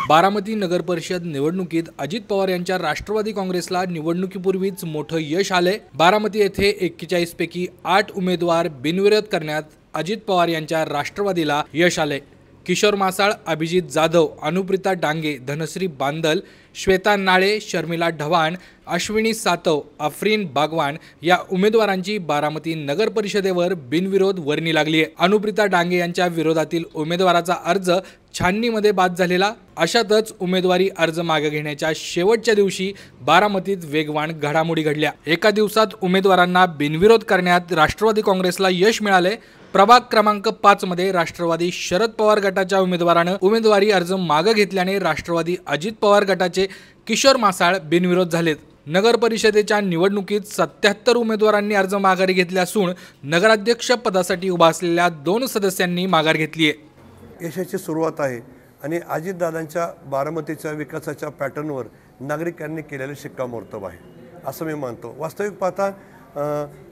बारामती नगर परिषद निवडणुकीत अजित पवार यांच्या राष्ट्रवादी काँग्रेसला निवडणुकीपूर्वीच मोठं यश आले। बारामती येथे 41 पैकी 8 उमेदवार बिनविरोध करण्यात अजित पवार यांच्या राष्ट्रवादीला यश आले। किशोर मासाळ, अभिजित जाधव, अनुप्रिता डांगे, धनश्री बांदल, श्वेता नाळे, शर्मिला ढवाण, अश्विनी सातव, अफरीन बागवान या उमेदवारांची बारामती नगर परिषदेवर बिनविरोध वर्णी लागली आहे। अनुप्रिता डांगे यांच्या विरोधातील उमेदवाराचा अर्ज छाननीमध्ये बाद झालेला। अशातच उमेदवारी अर्ज मागे घेण्याच्या शेवटच्या दिवशी बारामतीत वेगवान घडामोडी घडल्या। एका दिवसात उमेदवारांना बिनविरोध करण्यात राष्ट्रवादी काँग्रेसला यश मिळाले। प्रभाग क्रमांक 5 मध्ये राष्ट्रवादी शरद पवार गटाच्या उमेदवाराने उमेदवारी अर्ज मागे घेतल्याने राष्ट्रवादी अजित पवार गटाचे किशोर मासाळ बिनविरोध झालेत। नगर परिषदेच्या निवडणुकीत 77 उमेदवारांनी अर्ज माघारी घेतले असून नगराध्यक्ष पदासाठी उभा असलेल्या 2 सदस्यांनी माघार घेतली आहे। यशाची सुरुवात आहे आणि अजितदादांच्या बारामतीच्या विकासाच्या पॅटर्नवर नागरिकांनी केलेले शिक्कामोर्तब आहे असं मी मानतो। वास्तविक पाहता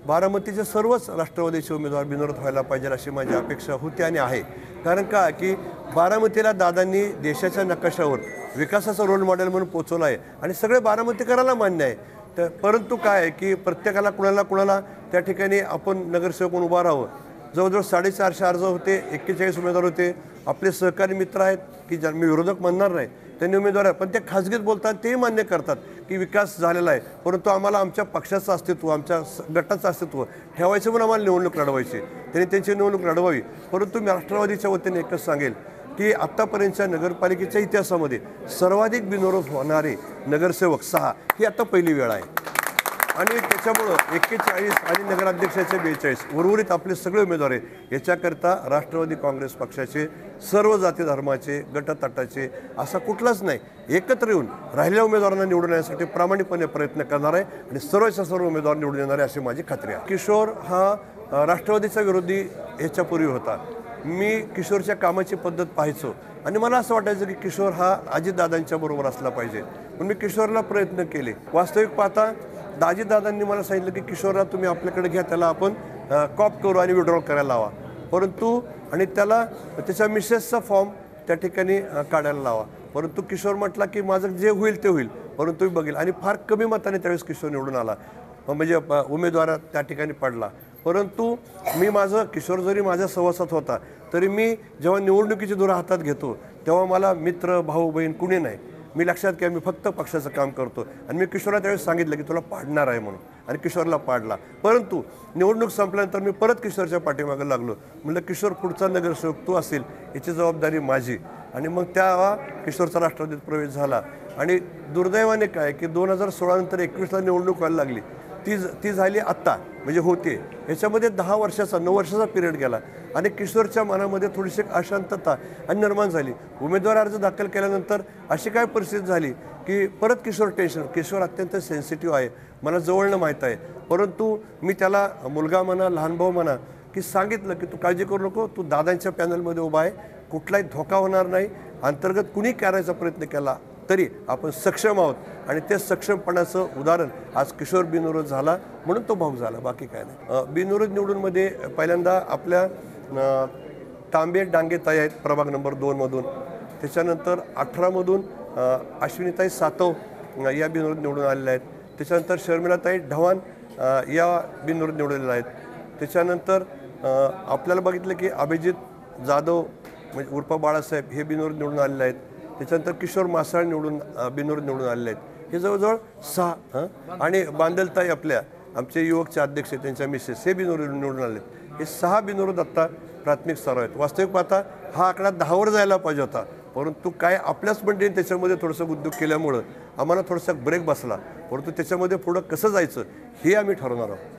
बारामतीचे सर्वच राष्ट्रवादीचे उमेदवार बिनविरोध व्हायला पाहिजे अशी माझी अपेक्षा होती आणि आहे। कारण का की बारामतीला दादांनी देशाच्या नकाशावर विकासाचा रोल मॉडेल म्हणून पोचवला आहे आणि सगळे बारामतीकरांना मान्य आहे। तर परंतु काय आहे की प्रत्येकाला कुणाला त्या ठिकाणी आपण नगरसेवक म्हणून उभा राहावं। जवळजवळ 450 अर्ज होते, 41 उमेदवार होते। आपले सहकारी मित्र आहेत की ज्यांना मी विरोधक म्हणणार नाही, त्यांनी उमेदवार पण ते खाजगीत बोलतात, ते मान्य करतात की विकास झालेला आहे, परंतु आम्हाला आमच्या पक्षाचं अस्तित्व, आमच्या गटाचं अस्तित्व ठेवायचं म्हणून आम्हाला निवडणूक लढवायची। त्यांनी त्यांची निवडणूक लढवावी। परंतु मी राष्ट्रवादीच्या वतीने एकच सांगेल की आत्तापर्यंतच्या नगरपालिकेच्या इतिहासामध्ये सर्वाधिक बिनविरोध होणारे नगरसेवक 6 ही आता पहिली वेळ आहे आणि त्याच्यामुळं 41 आणि नगराध्यक्षाचे 42 उर्वरित आपले सगळे उमेदवार आहेत। याच्याकरता राष्ट्रवादी काँग्रेस पक्षाचे सर्व जाती धर्माचे गटतटाचे असा कुठलाच नाही, एकत्र येऊन राहिलेल्या उमेदवारांना निवडून येण्यासाठी प्रामाणिकपणे प्रयत्न करणार आहे आणि सर्वच्या सर्व उमेदवार निवडून येणार आहे अशी माझी खात्री आहे। किशोर हा राष्ट्रवादीचा विरोधी ह्याच्यापूर्वी होता। मी किशोरच्या कामाची पद्धत पाहायचो आणि मला असं वाटायचं की किशोर हा अजितदादांच्या बरोबर असला पाहिजे, पण मी किशोरला प्रयत्न केले। वास्तविक पाहता अजितदादांनी मला सांगितलं की किशोरला तुम्ही आपल्याकडे घ्या, त्याला आपण कॉप करू आणि विड्रॉल करायला लावा, परंतु आणि त्याला त्याच्या मिसेसचा फॉर्म त्या ठिकाणी काढायला लावा। परंतु किशोर म्हटला की माझं जे होईल ते होईल, परंतु बघेल आणि फार कमी मताने त्यावेळेस किशोर निवडून आला, म्हणजे उमेदवार त्या ठिकाणी पडला। परंतु मी किशोर जरी माझ्या सहवासात होता तरी मी जेव्हा निवडणुकीची धुरा हातात घेतो तेव्हा मला मित्र भाऊ बहीण कुणी नाही, मी लक्षात घ्या मी फक्त पक्षाचं काम करतो आणि मी किशोरला त्यावेळेस सांगितलं की तुला पाडणार आहे म्हणून आणि किशोरला पाडला। परंतु निवडणूक संपल्यानंतर मी परत किशोरच्या पाठीमागे लागलो, म्हटलं किशोर पुढचा नगरसेवक तू असेल, याची जबाबदारी माझी। आणि मग त्या किशोरचा राष्ट्रवादीत प्रवेश झाला आणि दुर्दैवाने काय की 2016 नंतर 21ला निवडणूक व्हायला लागली, ती झाली आत्ता म्हणजे होते। याच्यामध्ये 9 वर्षाचा पिरियड गेला आणि किशोरच्या मनामध्ये थोडीशी अशांतता आणि निर्माण झाली। उमेदवार अर्ज दाखल केल्यानंतर अशी काय परिस्थिती झाली की परत किशोर अत्यंत सेन्सिटिव्ह आहे, मला जवळनं माहीत आहे। परंतु मी त्याला मुलगा म्हणा लहान भाऊ म्हणा की सांगितलं की तू काळजी करू नको, तू दादांच्या पॅनलमध्ये उभा आहे, कुठलाही धोका होणार नाही। अंतर्गत कुणी करायचा प्रयत्न केला तरी आपण सक्षम आहोत आणि ते सक्षमपणाचं उदाहरण आज किशोर बिनविरोध झाला म्हणून तो भाऊ झाला, बाकी काय नाही। बिनविरोध निवडूनमध्ये पहिल्यांदा आपल्या तांबे डांगे ताई आहेत प्रभाग नंबर 2 मधून, त्याच्यानंतर 18 मधून अश्विनीताई सातव या बिनविरोध निवडून आलेल्या आहेत, त्याच्यानंतर शर्मिलाताई ढवाण या बिनविरोध निवडलेल्या आहेत, त्याच्यानंतर आपल्याला बघितलं की अभिजित जाधव म्हणजे उर्फ बाळासाहेब हे बिनविरोध निवडून आलेले आहेत, त्याच्यानंतर किशोर मासाळ बिनविरोध निवडून आलेले आहेत। हे जवळजवळ 6 आणि बांदलताई आपल्या आमचे युवकचे अध्यक्ष त्यांच्या मिसेस हे बिनविरोध निवडून आले आहेत। हे 6 बिनविरोध आत्ता प्राथमिक स्तरावर आहेत। वास्तविक पाहता हा आकडा 10वर जायला पाहिजे होता, परंतु काय आपल्याच मंडळीने त्याच्यामध्ये थोडंसं उद्योग केल्यामुळं आम्हाला थोडासा ब्रेक बसला, परंतु त्याच्यामध्ये पुढं कसं जायचं हे आम्ही ठरवणार आहोत।